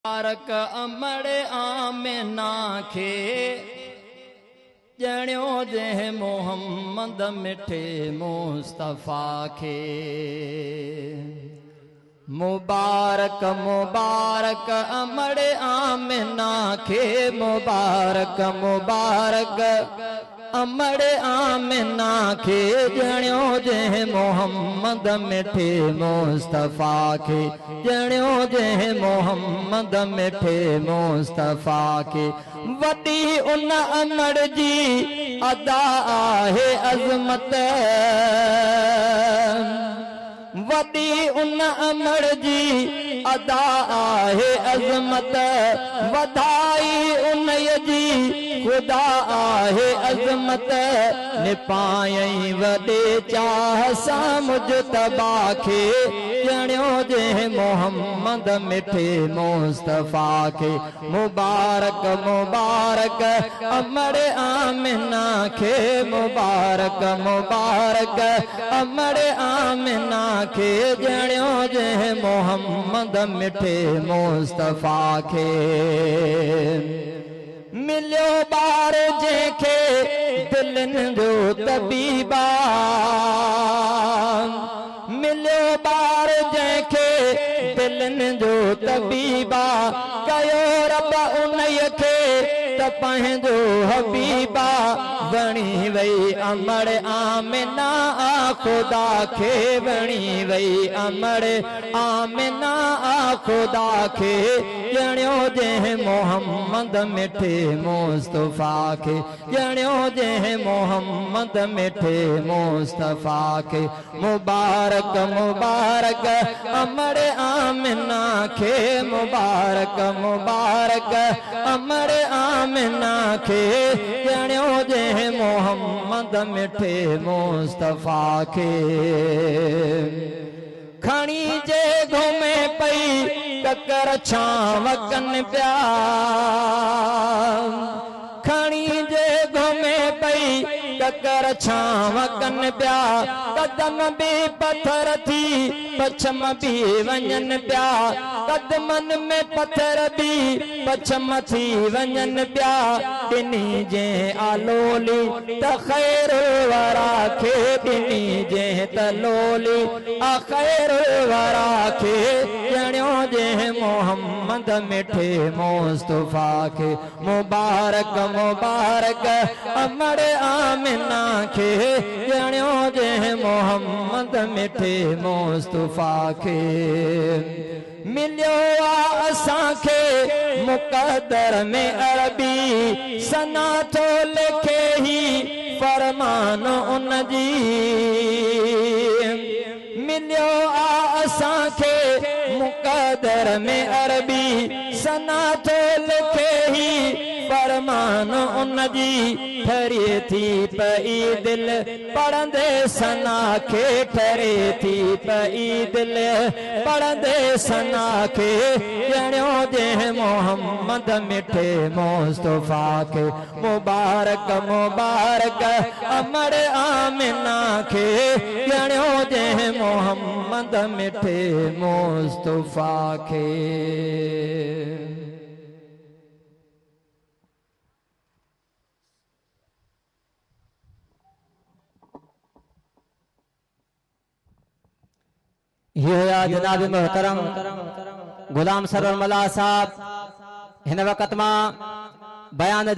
मुबारक अमड़ आमिना खे ॼणियो जंहिं मोहम्मद मिठे मुस्तफ़ा खे। मुबारक मुबारक अमड़ आमिना खे, मुबारक मुबारक अमड़ आमिना खे ॼणियो जंहिं मोहम्मद मिठे मुस्तफ़ा खे, ॼणियो जंहिं मोहम्मद मिठे मुस्तफ़ा खे। वॾी उन अमड़ जी अदा आहे अज़मत, वॾी उन अमड़ जी अदा आहे अज़मत, वधाई उन जी खुदा आहे अज़मत। निपायई वॾे चाह सां मुजतबा खे, ॼणियो जंहिं मोहम्मद मिठे मुस्तफ़ा खे। मुबारक मुबारक अमड़ आमिना खे, मुबारक मुबारक अमड़ आमिना खे ॼणियो जंहिं मोहम्मद मिठे मुस्तफ़ा खे। मिलियो ॿार जंहिंखे दिलनि जो तबीबा, मिलियो ॿार जंहिंखे दिलनि जो तबीबा, कयो रब उन्हीअ खे त पंहिंजो हबीबा। वणी वई अमड़ आमिना आ खुदा खे, वणी वई अमड़ आमिना आ खुदा खे, ॼणियो जंहिं मोहम्मद मिठे मुस्तफ़ा खे, ॼणियो जंहिं मोहम्मद मिठे मुस्तफ़ा खे। मुबारक मुबारक अमड़ आमिना खे, मुबारक मुबारक अमड़ आमिना खे, ॼणियो जंहिं मोहम्मद मिठे मुस्तफ़ा खे। खणी जे घुमे पई ककर छांव कनि पिया, खणी जे घुमे पई ककर छांव कनि पिया, कदम बि पत्थर थी पछम बि वञनि पिया, कदमनि में पत्थर बि पछम थी वञनि पिया। ॾिनी जंहिं आलोली त ख़ैर वरा खे, ॾिनी जंहिं तलोली आ ख़ैर वरा खे, ॼणियो जंहिं मोहम्मद मिठे मुस्तफ़ा खे। मुबारक मुबारक अमड़ आमिना खे, ॼणियो जंहिं मोहम्मद मिठे मुस्तफ़ा खे। मिलियो आ असांखे मुक़द्दर में अरबी, सना थो लिखे ही फरमान उन जी। मिलियो आ असांखे मुक़द्दर में अरबी, सना थो लिखे ही फरमान उन जी। ठरे थी पई दिल पढ़ंदे सना खे, ठरे थी पई दिल पढ़ंदे सना खे, ॼणियो जंहिं मोहम्मद मिठे मुस्तफ़ा खे। मुबारक मुबारक अमड़ आमिना खे, ॼणियो जंहिं मोहम्मद मिठे मुस्तफ़ा खे। ये जनाब मोहतरम गुलाम सरवर मल्ला साहब हिन वक़्त मां बयान